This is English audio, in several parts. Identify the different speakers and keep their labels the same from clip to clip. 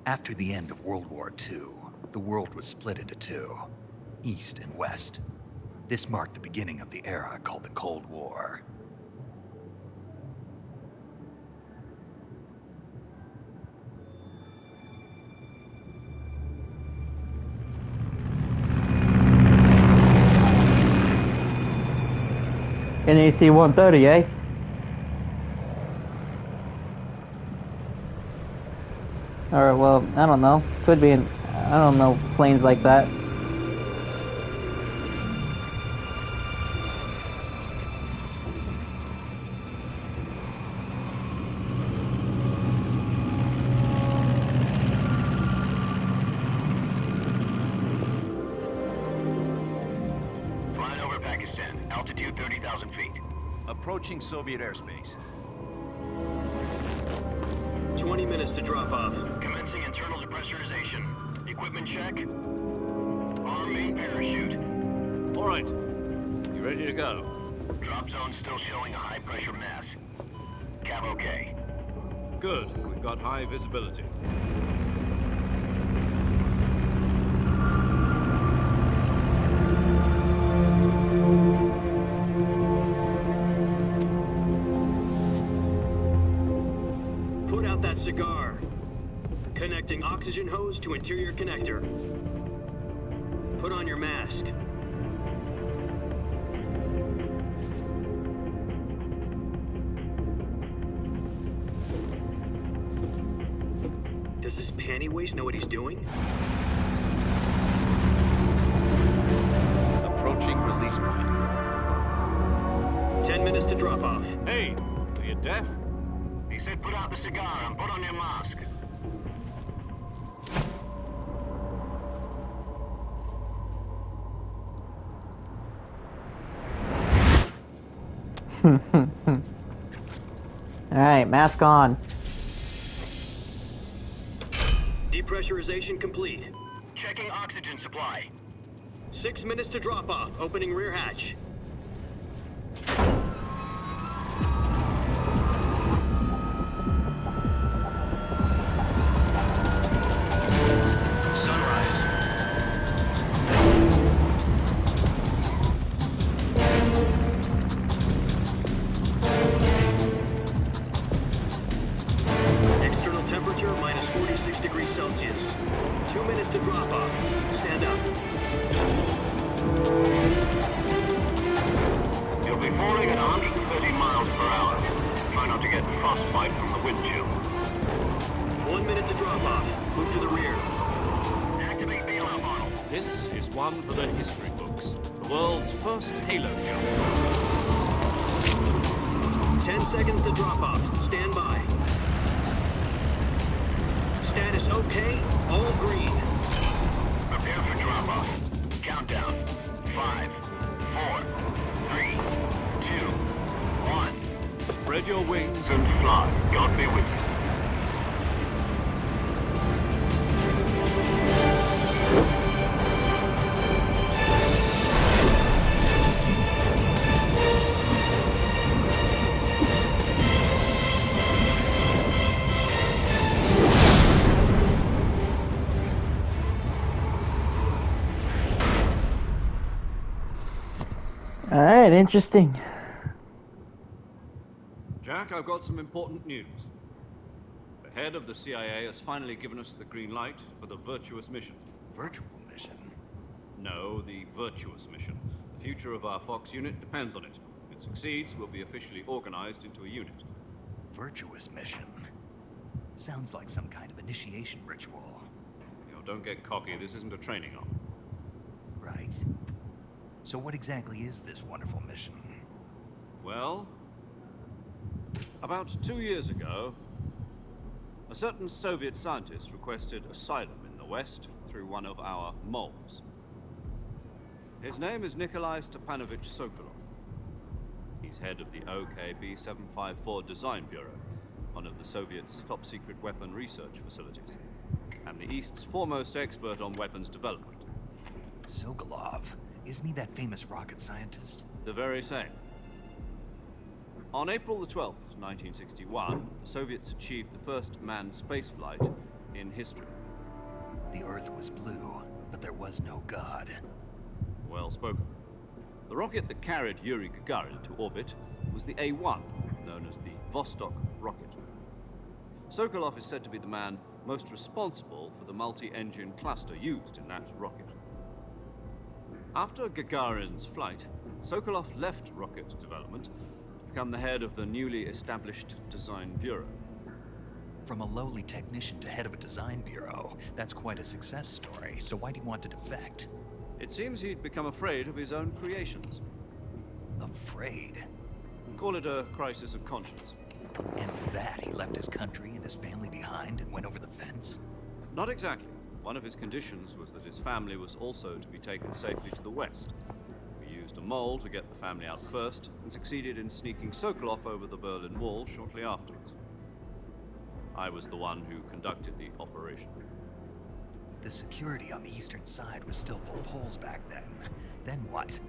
Speaker 1: After the end of World War II, the world was split into two, East and West. This marked the beginning of the era called the Cold War.
Speaker 2: An AC-130, eh? Or, well, I don't know. Could be I don't know planes like that.
Speaker 3: Flying over Pakistan, altitude 30,000 feet.
Speaker 4: Approaching Soviet airspace.
Speaker 5: 20 minutes to drop off.
Speaker 3: Commencing internal depressurization. Equipment check. Arm main parachute.
Speaker 4: All right. You ready to go?
Speaker 3: Drop zone still showing a high pressure mass. Cav okay.
Speaker 4: Good. We've got high visibility.
Speaker 5: Put out that cigar. Connecting oxygen hose to interior connector. Put on your mask. Does this panty waste know what he's doing?
Speaker 4: Approaching release point.
Speaker 5: 10 minutes to drop off.
Speaker 4: Hey, are you deaf?
Speaker 3: He said put out the cigar and put on your mask.
Speaker 2: Alright, mask on.
Speaker 5: Depressurization complete.
Speaker 3: Checking oxygen supply.
Speaker 5: 6 minutes to drop off. Opening rear hatch.
Speaker 3: Sunrise.
Speaker 5: External temperature minus 46 degrees Celsius. 2 minutes to drop off. Stand up.
Speaker 3: You'll be falling at 130 miles per hour. Try not to get frostbite from the wind chill.
Speaker 5: 1 minute to drop off. Move to the rear.
Speaker 3: Activate bailout model.
Speaker 4: This is one for the history books. The world's first halo jump.
Speaker 5: 10 seconds to drop off. Stand by. Status okay. All green.
Speaker 3: Prepare for drop off. Countdown. 5, 4, 3, 2, 1.
Speaker 4: Spread your wings.
Speaker 3: And fly. God be with you.
Speaker 2: Alright, interesting.
Speaker 4: Jack, I've got some important news. The head of the CIA has finally given us the green light for the Virtuous mission.
Speaker 1: Virtual mission?
Speaker 4: No, the Virtuous mission. The future of our Fox unit depends on it. If it succeeds, we'll be officially organized into a unit.
Speaker 1: Virtuous mission? Sounds like some kind of initiation ritual.
Speaker 4: You know, don't get cocky. This isn't a training op.
Speaker 1: Right. So what exactly is this wonderful mission?
Speaker 4: Well, about 2 years ago, a certain Soviet scientist requested asylum in the West through one of our moles. His name is Nikolai Stepanovich Sokolov. He's head of the OKB 754 Design Bureau, one of the Soviets' top-secret weapon research facilities, and the East's foremost expert on weapons development.
Speaker 1: Sokolov? Isn't he that famous rocket scientist?
Speaker 4: The very same. On April the 12th, 1961, the Soviets achieved the first manned spaceflight in history.
Speaker 1: The Earth was blue, but there was no God.
Speaker 4: Well spoken. The rocket that carried Yuri Gagarin into orbit was the A-1, known as the Vostok rocket. Sokolov is said to be the man most responsible for the multi-engine cluster used in that rocket. After Gagarin's flight, Sokolov left rocket development to become the head of the newly established Design Bureau.
Speaker 1: From a lowly technician to head of a design bureau, that's quite a success story, so why do you want to defect?
Speaker 4: It seems he'd become afraid of his own creations.
Speaker 1: Afraid?
Speaker 4: Call it a crisis of conscience.
Speaker 1: And for that, he left his country and his family behind and went over the fence?
Speaker 4: Not exactly. One of his conditions was that his family was also to be taken safely to the west. We used a mole to get the family out first, and succeeded in sneaking Sokolov over the Berlin Wall shortly afterwards. I was the one who conducted the operation.
Speaker 1: The security on the eastern side was still full of holes back then. Then what?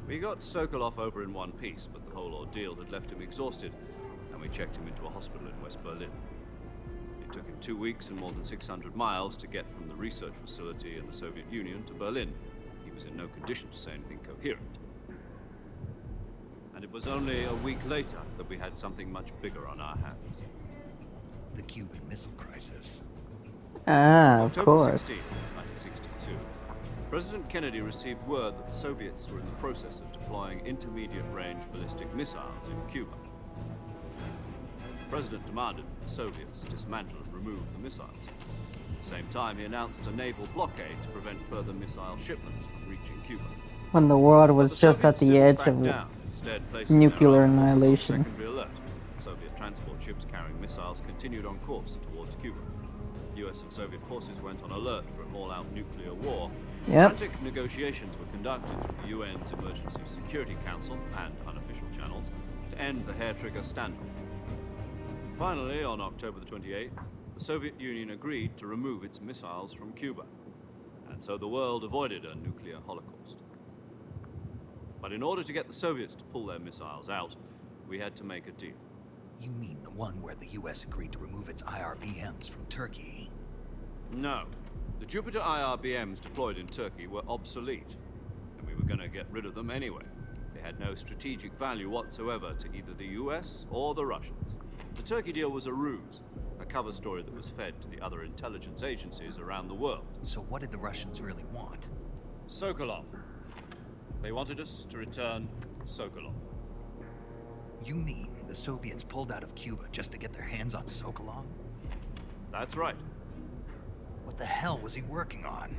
Speaker 4: We got Sokolov over in one piece, but the whole ordeal had left him exhausted, and we checked him into a hospital in West Berlin. It took him 2 weeks and more than 600 miles to get from the research facility in the Soviet Union to Berlin. He was in no condition to say anything coherent. And it was only a week later that we had something much bigger on our hands.
Speaker 1: The Cuban Missile Crisis.
Speaker 2: Ah, of
Speaker 4: October
Speaker 2: course.
Speaker 4: 16, 1962, President Kennedy received word that the Soviets were in the process of deploying intermediate-range ballistic missiles in Cuba. The President demanded that the Soviets dismantle and remove the missiles. At the same time, he announced a naval blockade to prevent further missile shipments from reaching Cuba.
Speaker 2: When the world
Speaker 4: But
Speaker 2: was
Speaker 4: the
Speaker 2: just at
Speaker 4: Soviets
Speaker 2: the
Speaker 4: didn't
Speaker 2: edge
Speaker 4: back
Speaker 2: of
Speaker 4: down, instead placing
Speaker 2: nuclear
Speaker 4: their armed forces on
Speaker 2: annihilation.
Speaker 4: secondary alert. Soviet transport ships carrying missiles continued on course towards Cuba. US and Soviet forces went on alert for an all-out nuclear war.
Speaker 2: Yep.
Speaker 4: Frantic negotiations were conducted through the UN's Emergency Security Council and unofficial channels to end the hair-trigger standoff. Finally, on October the 28th, the Soviet Union agreed to remove its missiles from Cuba, and so the world avoided a nuclear holocaust. But in order to get the Soviets to pull their missiles out, we had to make a deal.
Speaker 1: You mean the one where the US agreed to remove its IRBMs from Turkey?
Speaker 4: No. The Jupiter IRBMs deployed in Turkey were obsolete, and we were going to get rid of them anyway. They had no strategic value whatsoever to either the US or the Russians. The Turkey deal was a ruse, a cover story that was fed to the other intelligence agencies around the world.
Speaker 1: So what did the Russians really want?
Speaker 4: Sokolov. They wanted us to return Sokolov.
Speaker 1: You mean the Soviets pulled out of Cuba just to get their hands on Sokolov?
Speaker 4: That's right.
Speaker 1: What the hell was he working on?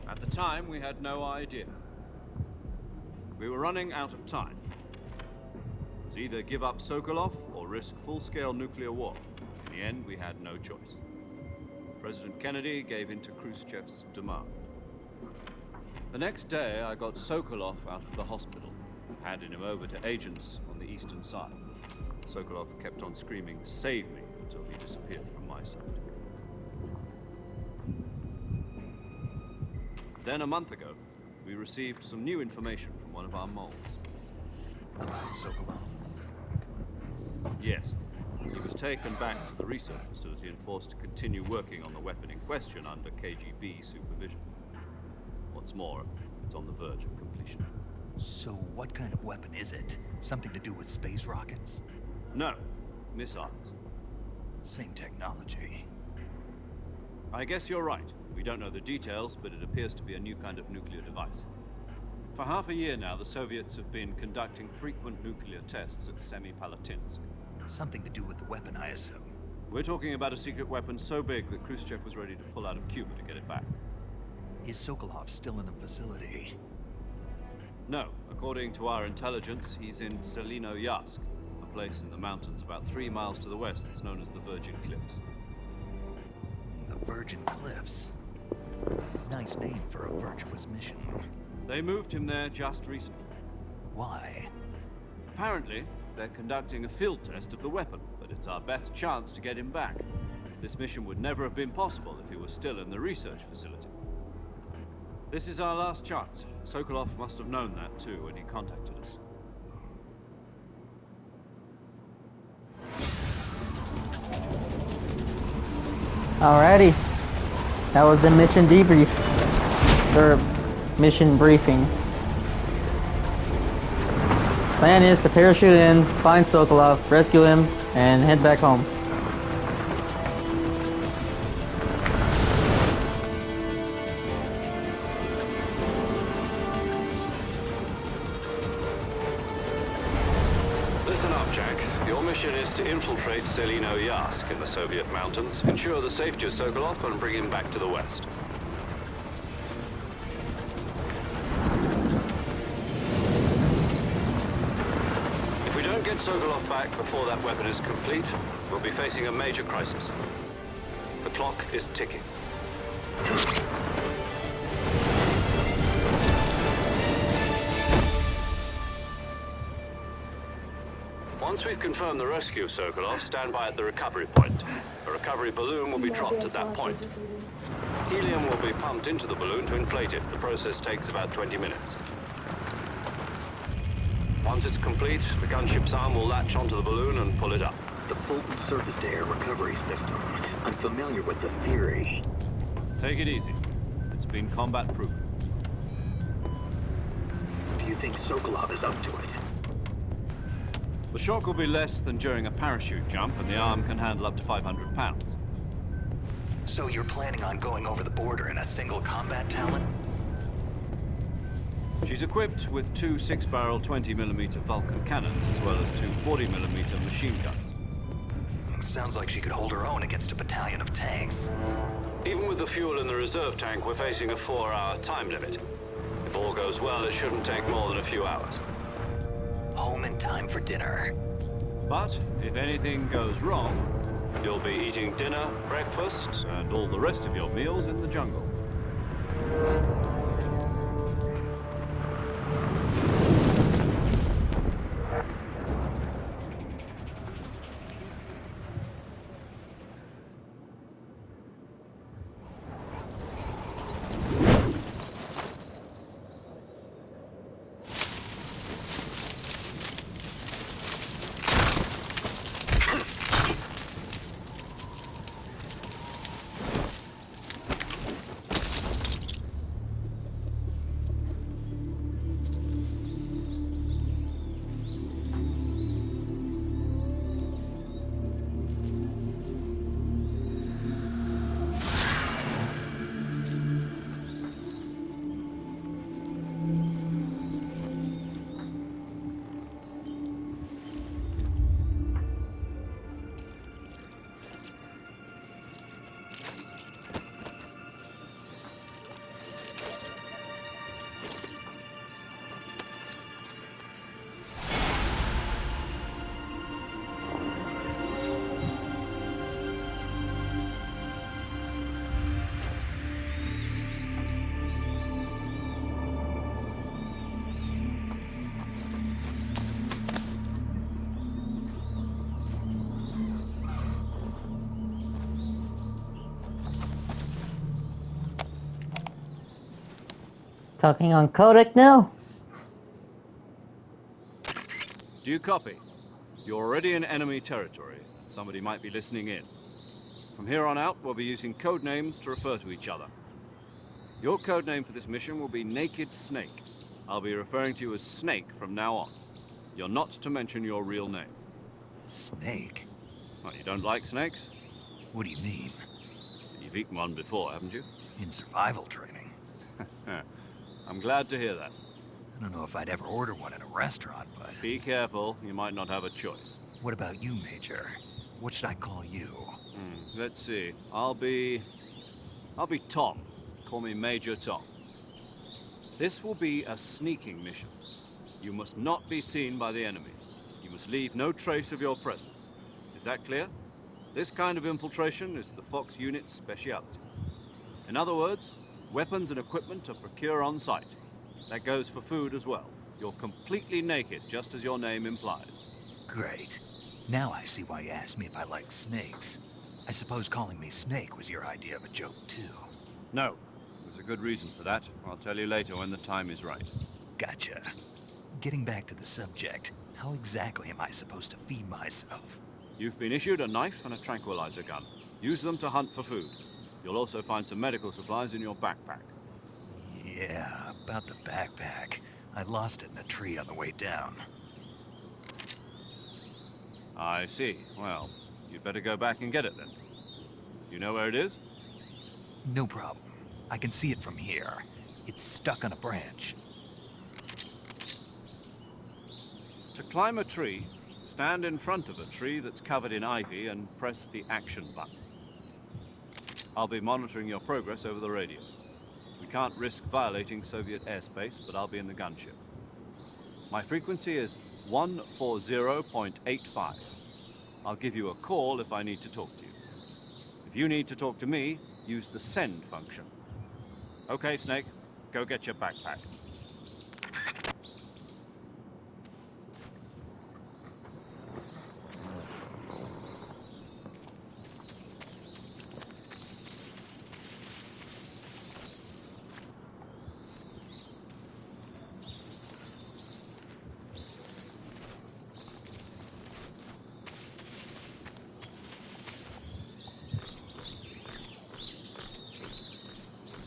Speaker 4: At the time, we had no idea. We were running out of time. It was either give up Sokolov or risk full-scale nuclear war. In the end, we had no choice. President Kennedy gave in to Khrushchev's demand. The next day, I got Sokolov out of the hospital, handed him over to agents on the eastern side. Sokolov kept on screaming, "Save me," until he disappeared from my sight. Then, a month ago, we received some new information from one of our moles.
Speaker 1: About Sokolov?
Speaker 4: Yes. He was taken back to the research facility and forced to continue working on the weapon in question under KGB supervision. What's more, it's on the verge of completion.
Speaker 1: So what kind of weapon is it? Something to do with space rockets?
Speaker 4: No, missiles.
Speaker 1: Same technology.
Speaker 4: I guess you're right. We don't know the details, but it appears to be a new kind of nuclear device. For half a year now, the Soviets have been conducting frequent nuclear tests at Semipalatinsk.
Speaker 1: Something to do with the weapon, I assume.
Speaker 4: We're talking about a secret weapon so big that Khrushchev was ready to pull out of Cuba to get it back.
Speaker 1: Is Sokolov still in the facility?
Speaker 4: No, according to our intelligence, he's in Selinoyarsk, a place in the mountains about 3 miles to the west that's known as the Virgin Cliffs.
Speaker 1: The Virgin Cliffs. Nice name for a virtuous mission.
Speaker 4: They moved him there just recently.
Speaker 1: Why?
Speaker 4: Apparently, they're conducting a field test of the weapon, but it's our best chance to get him back. This mission would never have been possible if he was still in the research facility. This is our last chance. Sokolov must have known that too when he contacted us.
Speaker 2: Alrighty. That was the mission debrief. Or mission briefing. Plan is to parachute in, find Sokolov, rescue him, and head back home.
Speaker 4: Listen up, Jack. Your mission is to infiltrate Selino Yask in the Soviet mountains, ensure the safety of Sokolov, and bring him back to the West. If we don't get Sokolov back before that weapon is complete, we'll be facing a major crisis. The clock is ticking. Once we've confirmed the rescue of Sokolov, stand by at the recovery point. A recovery balloon will be dropped at that point. Helium will be pumped into the balloon to inflate it. The process takes about 20 minutes. Once it's complete, the gunship's arm will latch onto the balloon and pull it up.
Speaker 5: The Fulton surface-to-air recovery system. I'm familiar with the theory.
Speaker 4: Take it easy. It's been combat-proven.
Speaker 5: Do you think Sokolov is up to it?
Speaker 4: The shock will be less than during a parachute jump, and the arm can handle up to 500 pounds.
Speaker 1: So you're planning on going over the border in a single combat Talon?
Speaker 4: She's equipped with two 6-barrel 20mm Vulcan cannons, as well as two 40mm machine guns.
Speaker 1: Sounds like she could hold her own against a battalion of tanks.
Speaker 4: Even with the fuel in the reserve tank, we're facing a 4-hour time limit. If all goes well, it shouldn't take more than a few hours.
Speaker 1: Home in time for dinner.
Speaker 4: But if anything goes wrong, you'll be eating dinner, breakfast, and all the rest of your meals in the jungle.
Speaker 2: Talking on codec now?
Speaker 4: Do you copy? You're already in enemy territory. Somebody might be listening in. From here on out, we'll be using code names to refer to each other. Your code name for this mission will be Naked Snake. I'll be referring to you as Snake from now on. You're not to mention your real name.
Speaker 1: Snake?
Speaker 4: What, you don't like snakes?
Speaker 1: What do you mean?
Speaker 4: You've eaten one before, haven't you?
Speaker 1: In survival training?
Speaker 4: I'm glad to hear that.
Speaker 1: I don't know if I'd ever order one in a restaurant, but...
Speaker 4: Be careful, you might not have a choice.
Speaker 1: What about you, Major? What should I call you?
Speaker 4: Let's see. I'll be Tom. Call me Major Tom. This will be a sneaking mission. You must not be seen by the enemy. You must leave no trace of your presence. Is that clear? This kind of infiltration is the Fox unit's speciality. In other words, weapons and equipment to procure on site. That goes for food as well. You're completely naked, just as your name implies.
Speaker 1: Great. Now I see why you asked me if I like snakes. I suppose calling me Snake was your idea of a joke, too.
Speaker 4: No. There's a good reason for that. I'll tell you later when the time is right.
Speaker 1: Gotcha. Getting back to the subject, how exactly am I supposed to feed myself?
Speaker 4: You've been issued a knife and a tranquilizer gun. Use them to hunt for food. You'll also find some medical supplies in your backpack.
Speaker 1: Yeah, about the backpack. I lost it in a tree on the way down.
Speaker 4: I see. Well, you'd better go back and get it then. You know where it is?
Speaker 1: No problem. I can see it from here. It's stuck on a branch.
Speaker 4: To climb a tree, stand in front of a tree that's covered in ivy and press the action button. I'll be monitoring your progress over the radio. We can't risk violating Soviet airspace, but I'll be in the gunship. My frequency is 140.85. I'll give you a call if I need to talk to you. If you need to talk to me, use the send function. Okay, Snake, go get your backpack.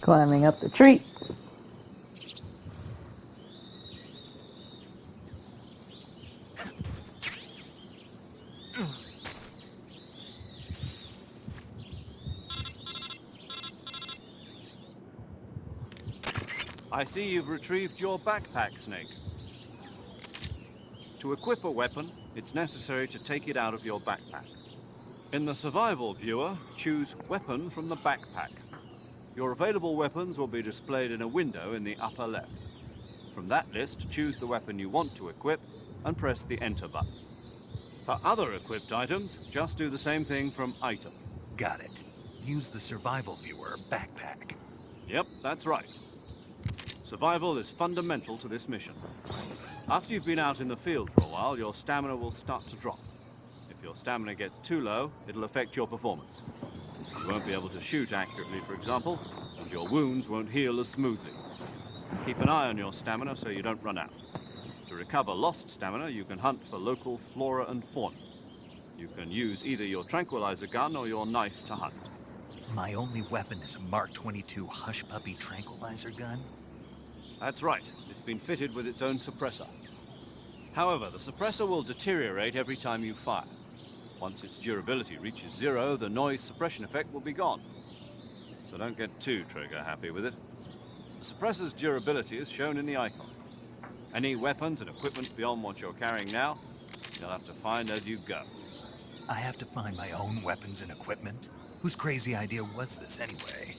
Speaker 2: Climbing up the tree.
Speaker 4: I see you've retrieved your backpack, Snake. To equip a weapon, it's necessary to take it out of your backpack. In the survival viewer, choose Weapon from the backpack. Your available weapons will be displayed in a window in the upper left. From that list, choose the weapon you want to equip and press the Enter button. For other equipped items, just do the same thing from Item.
Speaker 1: Got it. Use the survival viewer backpack.
Speaker 4: Yep, that's right. Survival is fundamental to this mission. After you've been out in the field for a while, your stamina will start to drop. If your stamina gets too low, it'll affect your performance. You won't be able to shoot accurately, for example, and your wounds won't heal as smoothly. Keep an eye on your stamina so you don't run out. To recover lost stamina, you can hunt for local flora and fauna. You can use either your tranquilizer gun or your knife to hunt.
Speaker 1: My only weapon is a Mark 22 Hush Puppy tranquilizer gun?
Speaker 4: That's right. It's been fitted with its own suppressor. However, the suppressor will deteriorate every time you fire. Once its durability reaches 0, the noise suppression effect will be gone. So don't get too trigger-happy with it. The suppressor's durability is shown in the icon. Any weapons and equipment beyond what you're carrying now, you'll have to find as you go.
Speaker 1: I have to find my own weapons and equipment? Whose crazy idea was this anyway?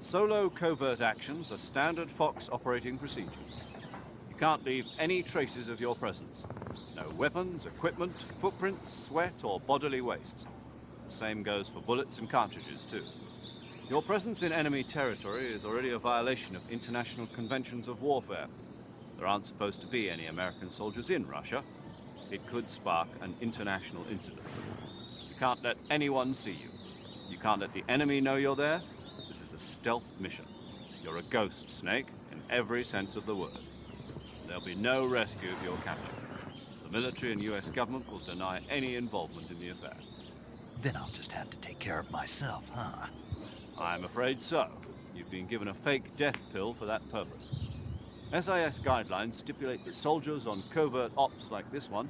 Speaker 4: Solo covert actions are standard Fox operating procedure. You can't leave any traces of your presence. No weapons, equipment, footprints, sweat, or bodily waste. The same goes for bullets and cartridges, too. Your presence in enemy territory is already a violation of international conventions of warfare. There aren't supposed to be any American soldiers in Russia. It could spark an international incident. You can't let anyone see you. You can't let the enemy know you're there. This is a stealth mission. You're a ghost, Snake, in every sense of the word. There'll be no rescue if you're captured. The military and US government will deny any involvement in the affair.
Speaker 1: Then I'll just have to take care of myself, huh?
Speaker 4: I'm afraid so. You've been given a fake death pill for that purpose. SIS guidelines stipulate that soldiers on covert ops like this one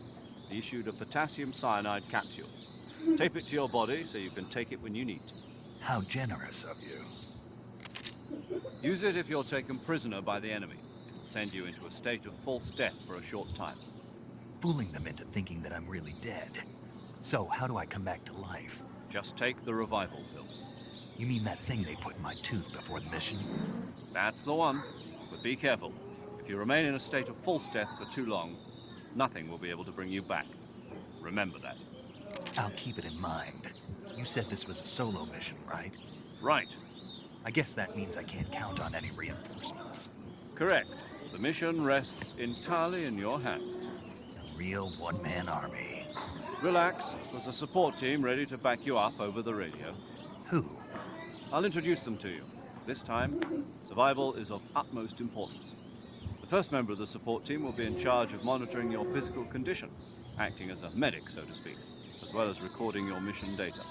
Speaker 4: are issued a potassium cyanide capsule. Tape it to your body so you can take it when you need to.
Speaker 1: How generous of you.
Speaker 4: Use it if you're taken prisoner by the enemy. It'll send you into a state of false death for a short time.
Speaker 1: Fooling them into thinking that I'm really dead. So, how do I come back to life?
Speaker 4: Just take the revival pill.
Speaker 1: You mean that thing they put in my tooth before the mission?
Speaker 4: That's the one. But be careful. If you remain in a state of false death for too long, nothing will be able to bring you back. Remember that.
Speaker 1: I'll keep it in mind. You said this was a solo mission, right?
Speaker 4: Right.
Speaker 1: I guess that means I can't count on any reinforcements.
Speaker 4: Correct. The mission rests entirely in your hands.
Speaker 1: A real one-man army.
Speaker 4: Relax. There's a support team ready to back you up over the radio.
Speaker 1: Who?
Speaker 4: I'll introduce them to you. This time, survival is of utmost importance. The first member of the support team will be in charge of monitoring your physical condition, acting as a medic, so to speak. As as well as recording your mission data.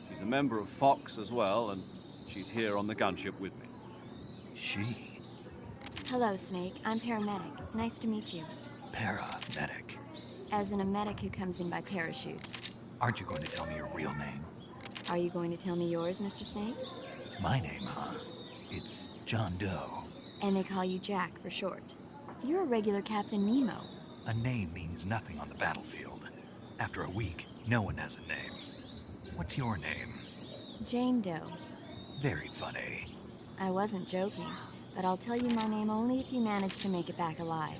Speaker 4: She's a member of Fox as well, and she's here on the gunship with me.
Speaker 1: She?
Speaker 6: Hello, Snake. I'm paramedic. Nice to meet you.
Speaker 1: Paramedic.
Speaker 6: As in a medic who comes in by parachute.
Speaker 1: Aren't you going to tell me your real name?
Speaker 6: Are you going to tell me yours, Mr. Snake?
Speaker 1: My name, huh? It's John Doe.
Speaker 6: And they call you Jack for short. You're a regular Captain Nemo.
Speaker 1: A name means nothing on the battlefield. After a week, no one has a name. What's your name?
Speaker 6: Jane Doe.
Speaker 1: Very funny.
Speaker 6: I wasn't joking, but I'll tell you my name only if you manage to make it back alive.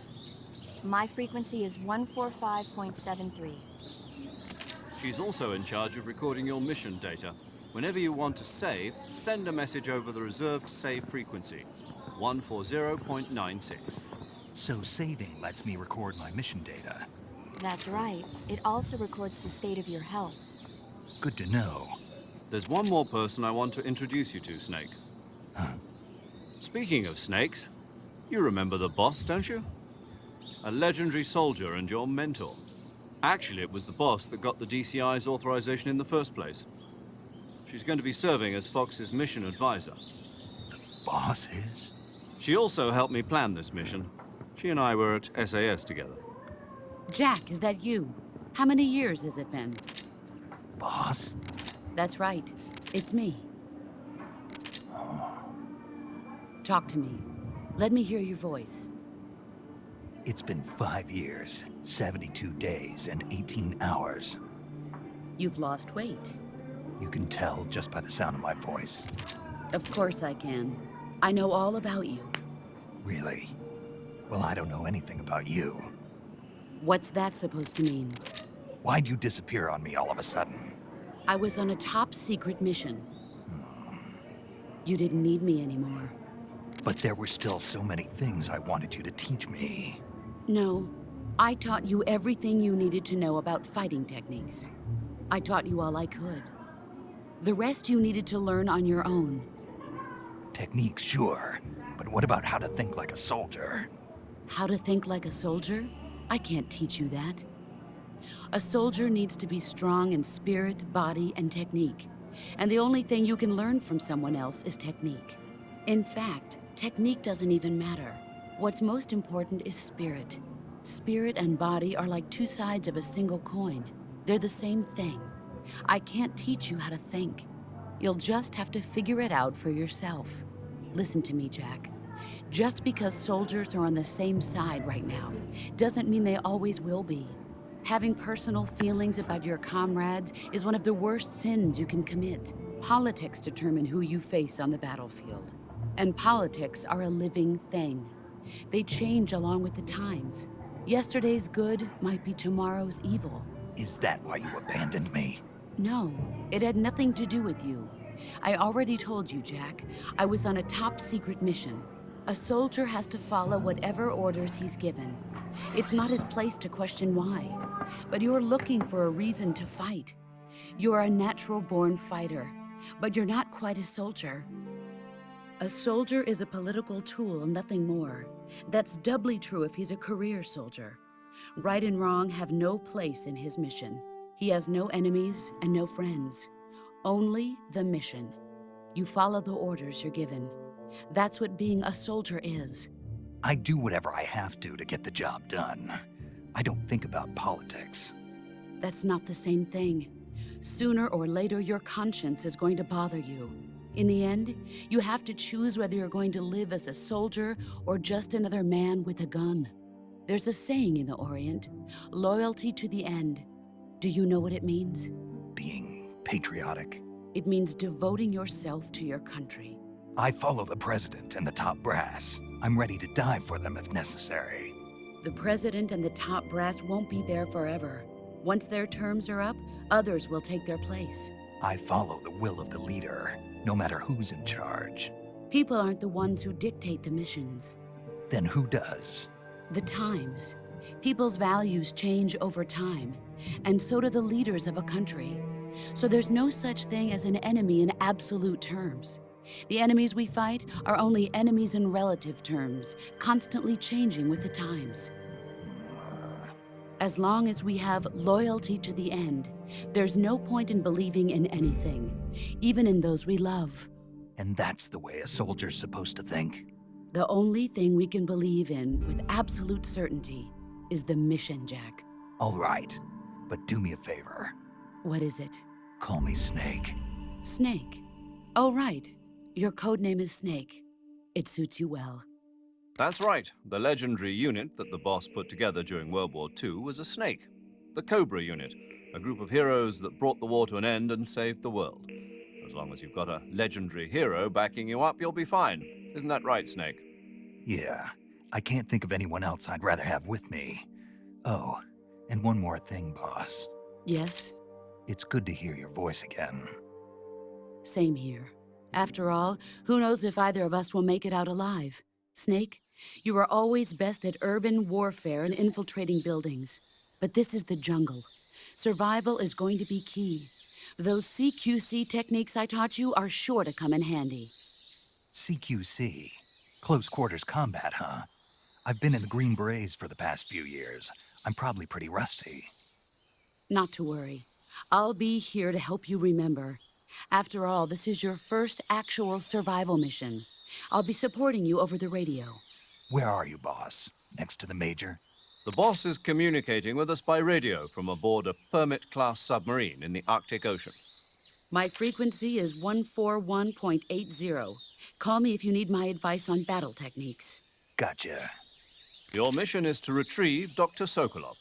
Speaker 6: My frequency is 145.73.
Speaker 4: She's also in charge of recording your mission data. Whenever you want to save, send a message over the reserved save frequency, 140.96.
Speaker 1: So saving lets me record my mission data.
Speaker 6: That's right. It also records the state of your health.
Speaker 1: Good to know.
Speaker 4: There's one more person I want to introduce you to, Snake.
Speaker 1: Huh?
Speaker 4: Speaking of snakes, you remember the boss, don't you? A legendary soldier and your mentor. Actually, it was the boss that got the DCI's authorization in the first place. She's going to be serving as Fox's mission advisor.
Speaker 1: Boss is?
Speaker 4: She also helped me plan this mission. She and I were at SAS together.
Speaker 7: Jack, is that you? How many years has it been?
Speaker 1: Boss?
Speaker 7: That's right. It's me. Talk to me. Let me hear your voice.
Speaker 1: It's been 5 years, 72 days, and 18 hours.
Speaker 7: You've lost weight.
Speaker 1: You can tell just by the sound of my voice.
Speaker 7: Of course I can. I know all about you.
Speaker 1: Really? Well, I don't know anything about you.
Speaker 7: What's that supposed to mean?
Speaker 1: Why'd you disappear on me all of a sudden?
Speaker 7: I was on a top secret mission. You didn't need me anymore.
Speaker 1: But there were still so many things I wanted you to teach me.
Speaker 7: No, I taught you everything you needed to know about fighting techniques. I taught you all I could. The rest you needed to learn on your own.
Speaker 1: Techniques, sure. But what about how to think like a soldier?
Speaker 7: How to think like a soldier? I can't teach you that. A soldier needs to be strong in spirit, body, and technique. And the only thing you can learn from someone else is technique. In fact, technique doesn't even matter. What's most important is spirit. Spirit and body are like two sides of a single coin. They're the same thing. I can't teach you how to think. You'll just have to figure it out for yourself. Listen to me, Jack. Just because soldiers are on the same side right now doesn't mean they always will be. Having personal feelings about your comrades is one of the worst sins you can commit. Politics determine who you face on the battlefield. And politics are a living thing. They change along with the times. Yesterday's good might be tomorrow's evil.
Speaker 1: Is that why you abandoned me?
Speaker 7: No, it had nothing to do with you. I already told you, Jack. I was on a top secret mission. A soldier has to follow whatever orders he's given. It's not his place to question why. But you're looking for a reason to fight. You're a natural-born fighter, but you're not quite a soldier. A soldier is a political tool, nothing more. That's doubly true if he's a career soldier. Right and wrong have no place in his mission. He has no enemies and no friends. Only the mission. You follow the orders you're given. That's what being a soldier is.
Speaker 1: I do whatever I have to get the job done. I don't think about politics.
Speaker 7: That's not the same thing. Sooner or later, your conscience is going to bother you. In the end, you have to choose whether you're going to live as a soldier or just another man with a gun. There's a saying in the Orient, loyalty to the end. Do you know what it means?
Speaker 1: Being patriotic.
Speaker 7: It means devoting yourself to your country.
Speaker 1: I follow the president and the top brass. I'm ready to die for them if necessary.
Speaker 7: The president and the top brass won't be there forever. Once their terms are up, others will take their place.
Speaker 1: I follow the will of the leader, no matter who's in charge.
Speaker 7: People aren't the ones who dictate the missions.
Speaker 1: Then who does?
Speaker 7: The times. People's values change over time, and so do the leaders of a country. So there's no such thing as an enemy in absolute terms. The enemies we fight are only enemies in relative terms, constantly changing with the times. As long as we have loyalty to the end, there's no point in believing in anything, even in those we love.
Speaker 1: And that's the way a soldier's supposed to think?
Speaker 7: The only thing we can believe in with absolute certainty is the mission, Jack.
Speaker 1: All right, but do me a favor.
Speaker 7: What is it?
Speaker 1: Call me Snake.
Speaker 7: Snake. Oh, right. Your code name is Snake. It suits you well.
Speaker 4: That's right. The legendary unit that the boss put together during World War II was a snake. The Cobra unit, a group of heroes that brought the war to an end and saved the world. As long as you've got a legendary hero backing you up, you'll be fine. Isn't that right, Snake?
Speaker 1: Yeah, I can't think of anyone else I'd rather have with me. Oh, and one more thing, boss.
Speaker 7: Yes?
Speaker 1: It's good to hear your voice again.
Speaker 7: Same here. After all, who knows if either of us will make it out alive? Snake, you are always best at urban warfare and infiltrating buildings. But this is the jungle. Survival is going to be key. Those CQC techniques I taught you are sure to come in handy.
Speaker 1: CQC? Close quarters combat, huh? I've been in the Green Berets for the past few years. I'm probably pretty rusty.
Speaker 7: Not to worry. I'll be here to help you remember. After all, this is your first actual survival mission. I'll be supporting you over the radio.
Speaker 1: Where are you, boss? Next to the Major?
Speaker 4: The boss is communicating with us by radio from aboard a Permit-class submarine in the Arctic Ocean.
Speaker 7: My frequency is 141.80. Call me if you need my advice on battle techniques.
Speaker 1: Gotcha.
Speaker 4: Your mission is to retrieve Dr. Sokolov.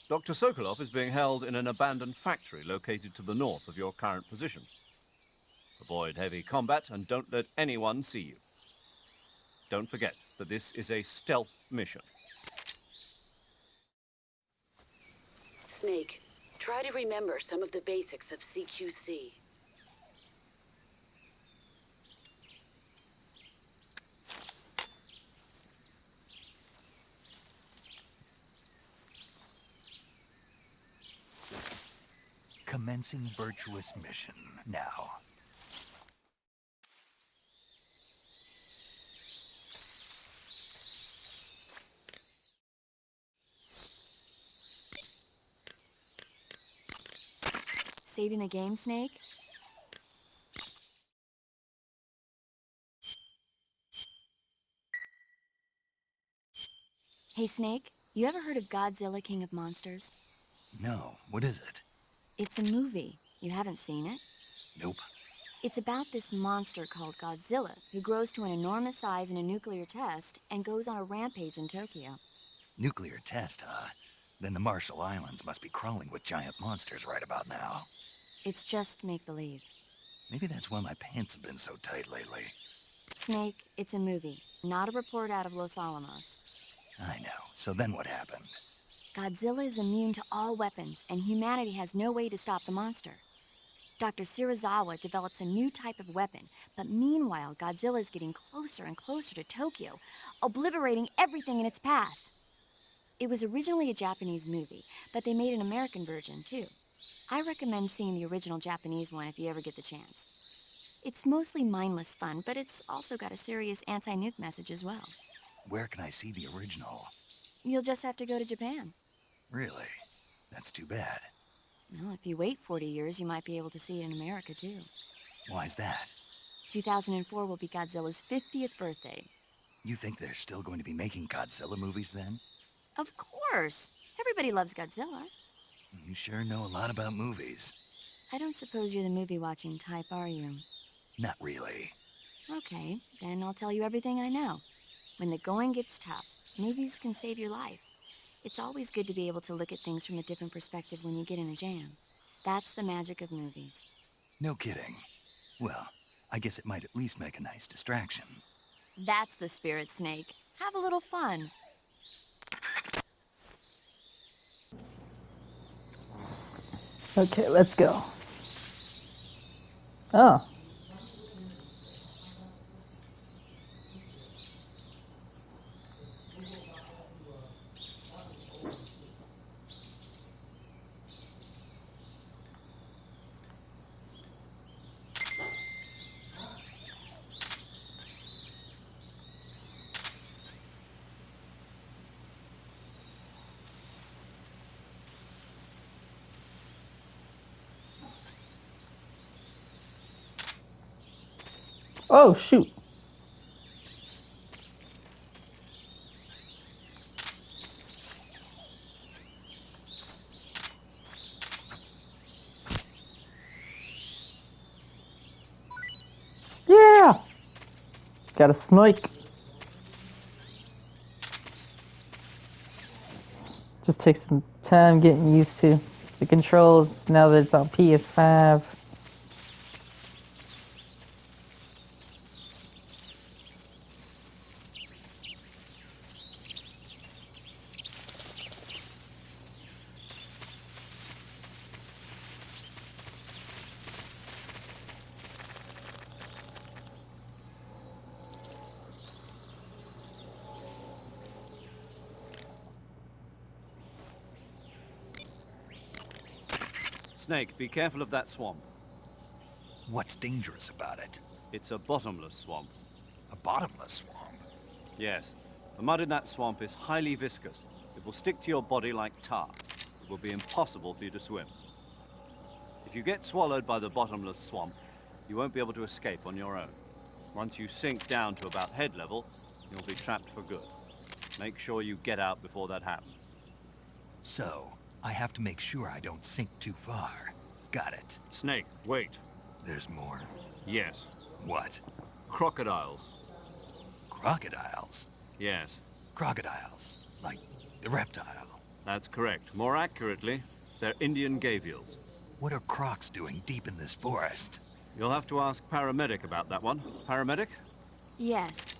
Speaker 4: Dr. Sokolov is being held in an abandoned factory located to the north of your current position. Avoid heavy combat and don't let anyone see you. Don't forget that this is a stealth mission.
Speaker 7: Snake, try to remember some of the basics of CQC.
Speaker 1: Commencing virtuous mission now.
Speaker 6: Saving the game, Snake? Hey, Snake, you ever heard of Godzilla King of Monsters?
Speaker 1: No, what is it?
Speaker 6: It's a movie. You haven't seen it?
Speaker 1: Nope.
Speaker 6: It's about this monster called Godzilla who grows to an enormous size in a nuclear test and goes on a rampage in Tokyo.
Speaker 1: Nuclear test, huh? Then the Marshall Islands must be crawling with giant monsters right about now.
Speaker 6: It's just make-believe.
Speaker 1: Maybe that's why my pants have been so tight lately.
Speaker 6: Snake, it's a movie, not a report out of Los Alamos.
Speaker 1: I know. So then what happened?
Speaker 6: Godzilla is immune to all weapons, and humanity has no way to stop the monster. Dr. Shirazawa develops a new type of weapon, but meanwhile, Godzilla is getting closer and closer to Tokyo, obliterating everything in its path. It was originally a Japanese movie, but they made an American version, too. I recommend seeing the original Japanese one if you ever get the chance. It's mostly mindless fun, but it's also got a serious anti-nuke message as well.
Speaker 1: Where can I see the original?
Speaker 6: You'll just have to go to Japan.
Speaker 1: Really? That's too bad.
Speaker 6: Well, if you wait 40 years, you might be able to see it in America, too.
Speaker 1: Why's that?
Speaker 6: 2004 will be Godzilla's 50th birthday.
Speaker 1: You think they're still going to be making Godzilla movies then?
Speaker 6: Of course! Everybody loves Godzilla.
Speaker 1: You sure know a lot about movies.
Speaker 6: I don't suppose you're the movie-watching type, are you?
Speaker 1: Not really.
Speaker 6: Okay, then I'll tell you everything I know. When the going gets tough, movies can save your life. It's always good to be able to look at things from a different perspective when you get in a jam. That's the magic of movies.
Speaker 1: No kidding. Well, I guess it might at least make a nice distraction.
Speaker 6: That's the spirit, Snake. Have a little fun.
Speaker 2: Okay, let's go. Oh. Oh, shoot. Yeah! Got a snake. Just takes some time getting used to the controls now that it's on PS5.
Speaker 4: Snake, be careful of that swamp.
Speaker 1: What's dangerous about it?
Speaker 4: It's a bottomless swamp.
Speaker 1: A bottomless swamp.
Speaker 4: Yes. The mud in that swamp is highly viscous. It will stick to your body like tar. It will be impossible for you to swim. If you get swallowed by the bottomless swamp, you won't be able to escape on your own. Once you sink down to about head level, you'll be trapped for good. Make sure you get out before that happens.
Speaker 1: So, I have to make sure I don't sink too far. Got it.
Speaker 4: Snake, wait.
Speaker 1: There's more.
Speaker 4: Yes.
Speaker 1: What?
Speaker 4: Crocodiles.
Speaker 1: Crocodiles?
Speaker 4: Yes.
Speaker 1: Crocodiles. Like the reptile.
Speaker 4: That's correct. More accurately, they're Indian gavials.
Speaker 1: What are crocs doing deep in this forest?
Speaker 4: You'll have to ask Paramedic about that one. Paramedic?
Speaker 6: Yes.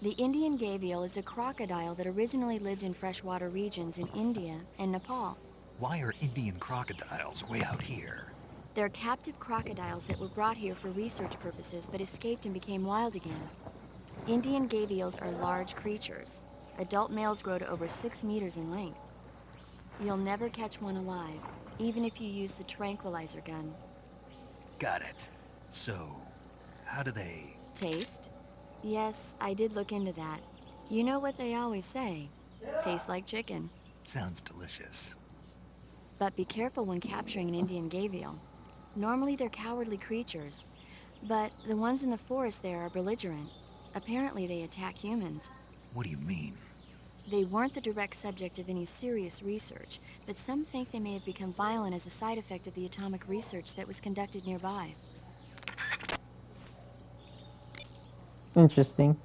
Speaker 6: The Indian gavial is a crocodile that originally lived in freshwater regions in India and Nepal.
Speaker 1: Why are Indian crocodiles way out here?
Speaker 6: They're captive crocodiles that were brought here for research purposes but escaped and became wild again. Indian gavials are large creatures. Adult males grow to over 6 meters in length. You'll never catch one alive, even if you use the tranquilizer gun.
Speaker 1: Got it. So, how do they...
Speaker 6: Taste? Yes, I did look into that. You know what they always say. Tastes like chicken.
Speaker 1: Sounds delicious.
Speaker 6: But be careful when capturing an Indian gavial. Normally they're cowardly creatures, but the ones in the forest there are belligerent. Apparently they attack humans.
Speaker 1: What do you mean?
Speaker 6: They weren't the direct subject of any serious research, but some think they may have become violent as a side effect of the atomic research that was conducted nearby.
Speaker 2: Interesting.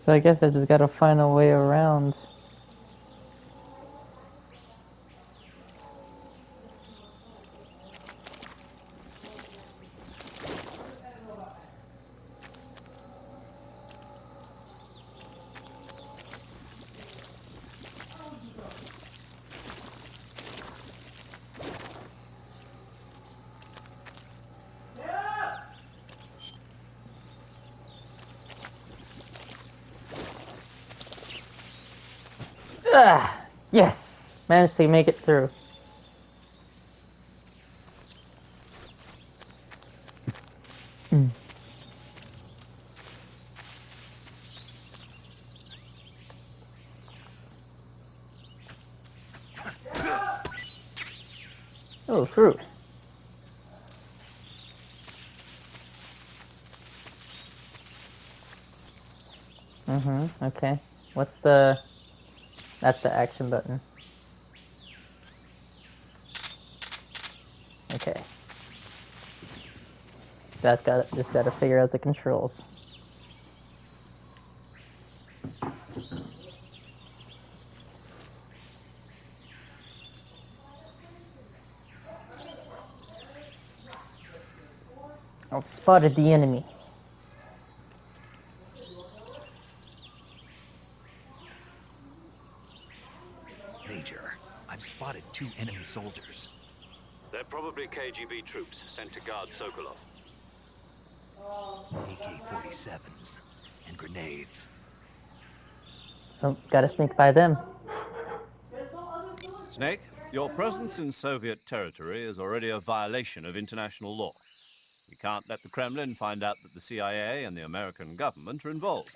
Speaker 2: So I guess I just gotta find a way around. Ah, yes! Managed to make it through. Oh, fruit. Okay. What's the... That's the action button. Okay. Just gotta figure out the controls. I've spotted the enemy.
Speaker 1: Major, I've spotted 2 enemy soldiers.
Speaker 3: They're probably KGB troops sent to guard Sokolov.
Speaker 1: AK-47s and grenades.
Speaker 2: So, gotta sneak by them.
Speaker 4: Snake, your presence in Soviet territory is already a violation of international law. We can't let the Kremlin find out that the CIA and the American government are involved.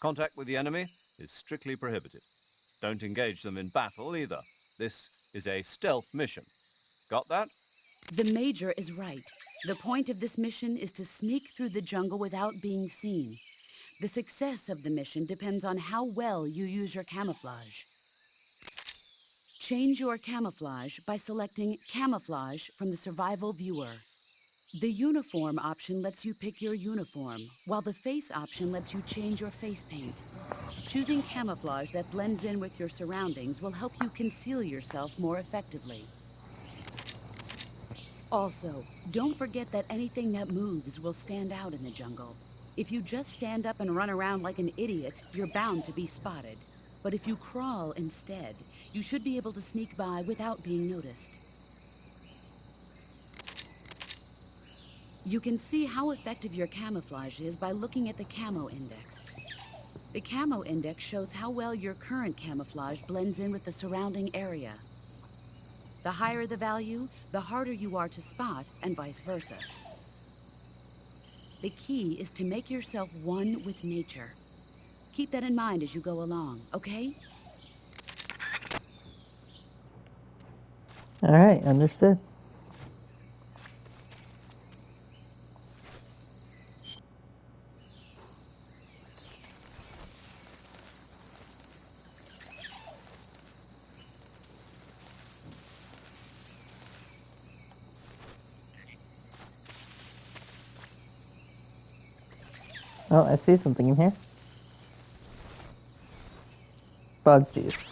Speaker 4: Contact with the enemy is strictly prohibited. Don't engage them in battle either. This is a stealth mission. Got that?
Speaker 7: The Major is right. The point of this mission is to sneak through the jungle without being seen. The success of the mission depends on how well you use your camouflage. Change your camouflage by selecting Camouflage from the Survival Viewer. The Uniform option lets you pick your uniform, while the Face option lets you change your face paint. Choosing camouflage that blends in with your surroundings will help you conceal yourself more effectively. Also, don't forget that anything that moves will stand out in the jungle. If you just stand up and run around like an idiot, you're bound to be spotted. But if you crawl instead, you should be able to sneak by without being noticed. You can see how effective your camouflage is by looking at the Camo Index. The Camo Index shows how well your current camouflage blends in with the surrounding area. The higher the value, the harder you are to spot, and vice versa. The key is to make yourself one with nature. Keep that in mind as you go along, okay?
Speaker 2: All right, understood. Oh, I see something in here. Bug juice.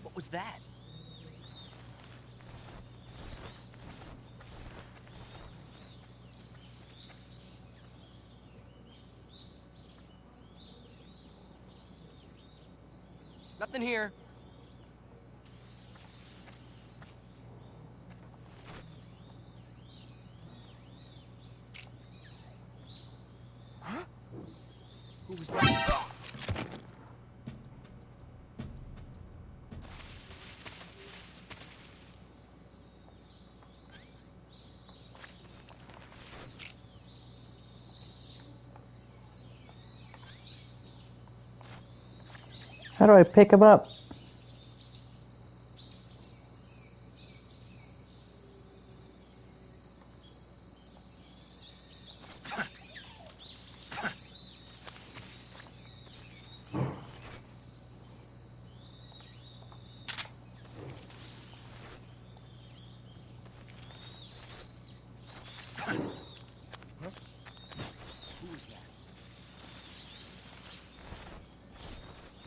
Speaker 1: What was that? Nothing here. Huh? Who was that?
Speaker 2: How do I pick him up?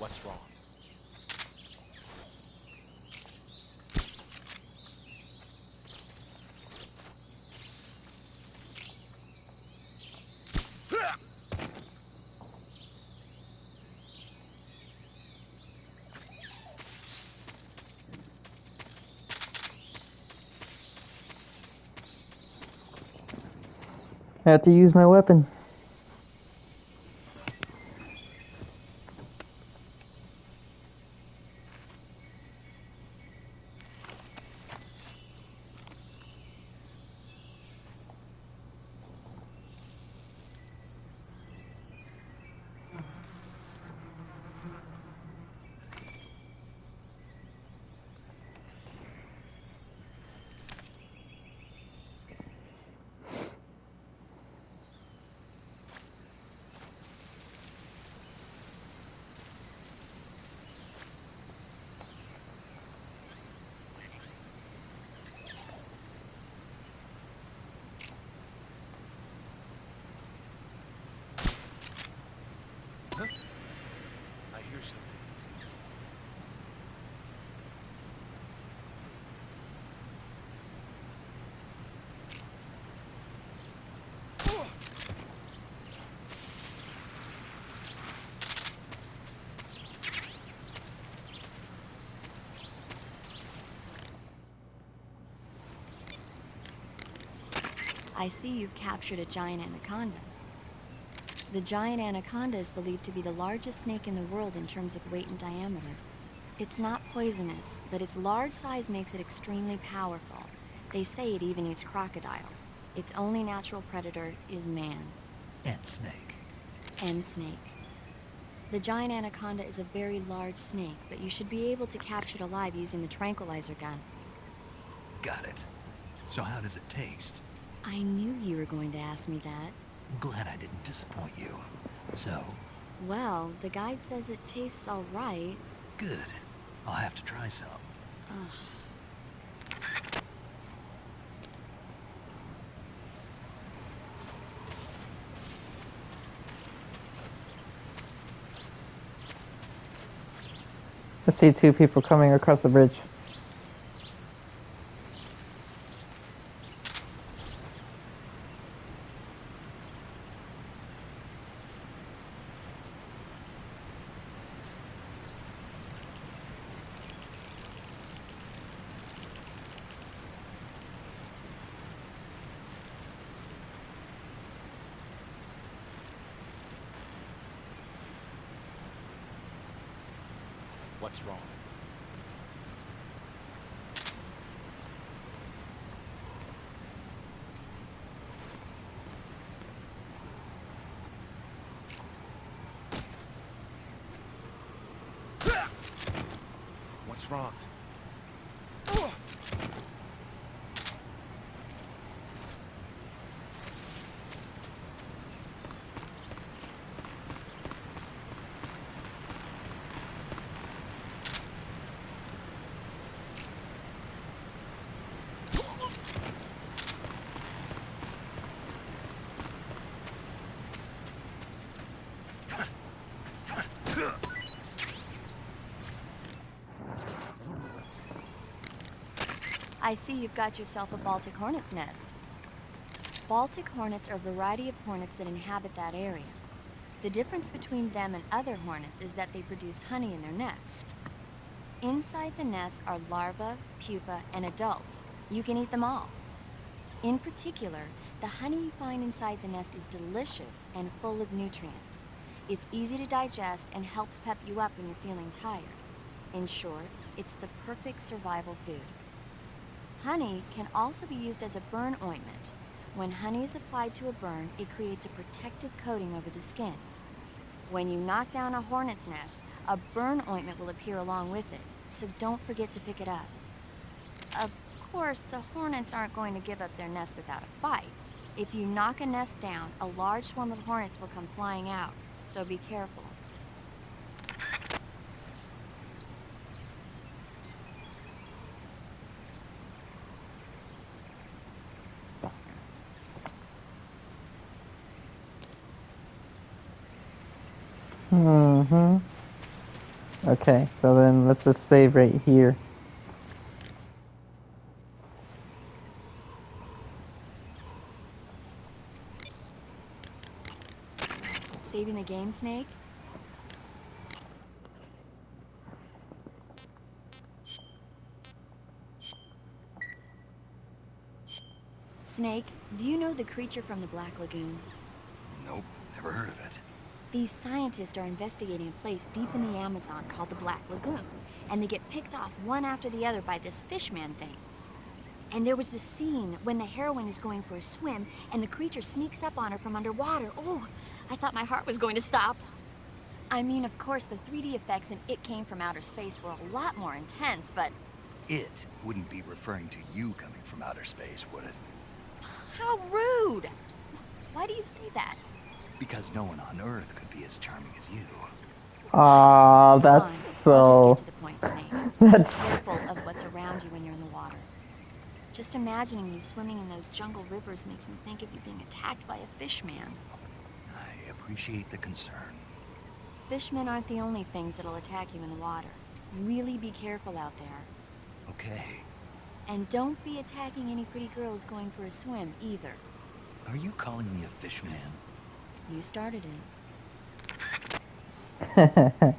Speaker 8: What's wrong?
Speaker 2: I have to use my weapon.
Speaker 8: I hear something.
Speaker 6: I see you've captured a giant anaconda. The giant anaconda is believed to be the largest snake in the world in terms of weight and diameter. It's not poisonous, but its large size makes it extremely powerful. They say it even eats crocodiles. Its only natural predator is man.
Speaker 1: And snake.
Speaker 6: And snake. The giant anaconda is a very large snake, but you should be able to capture it alive using the tranquilizer gun.
Speaker 1: Got it. So how does it taste?
Speaker 6: I knew you were going to ask me that.
Speaker 1: I'm glad I didn't disappoint you. So,
Speaker 6: Well, the guide says it tastes all right.
Speaker 1: good. I'll have to try some.
Speaker 2: I see two people coming across the bridge.
Speaker 8: What's wrong? What's wrong?
Speaker 6: I see you've got yourself a Baltic hornet's nest. Baltic hornets are a variety of hornets that inhabit that area. The difference between them and other hornets is that they produce honey in their nests. Inside the nest are larvae, pupa, and adults. You can eat them all. In particular, the honey you find inside the nest is delicious and full of nutrients. It's easy to digest and helps pep you up when you're feeling tired. In short, it's the perfect survival food. Honey can also be used as a burn ointment. When honey is applied to a burn, it creates a protective coating over the skin. When you knock down a hornet's nest, a burn ointment will appear along with it, so don't forget to pick it up. Of course, the hornets aren't going to give up their nest without a fight. If you knock a nest down, a large swarm of hornets will come flying out, so be careful.
Speaker 2: Mm-hmm. Okay, so then let's just save right here.
Speaker 6: Saving the game, Snake? Snake, do you know the creature from the Black Lagoon?
Speaker 1: Nope, never heard of it.
Speaker 6: These scientists are investigating a place deep in the Amazon called the Black Lagoon, and they get picked off one after the other by this fishman thing. And there was this scene when the heroine is going for a swim, and the creature sneaks up on her from underwater. Oh, I thought my heart was going to stop. I mean, of course, the 3D effects in It Came from Outer Space were a lot more intense, but
Speaker 1: It wouldn't be referring to you coming from outer space, would it?
Speaker 6: how rude! Why do you say that?
Speaker 1: Because no one on Earth could be as charming as you.
Speaker 2: Ah, that's
Speaker 6: Fine. I'll
Speaker 2: so.
Speaker 6: just get to the point, Snake.
Speaker 2: That's.
Speaker 6: Be careful of what's around you when you're in the water. Just imagining you swimming in those jungle rivers makes me think of you being attacked by a fishman.
Speaker 1: I appreciate the concern.
Speaker 6: Fishmen aren't the only things that'll attack you in the water. Really be careful out there.
Speaker 1: Okay.
Speaker 6: And don't be attacking any pretty girls going for a swim, either.
Speaker 1: Are you calling me a fish man?
Speaker 6: You started it.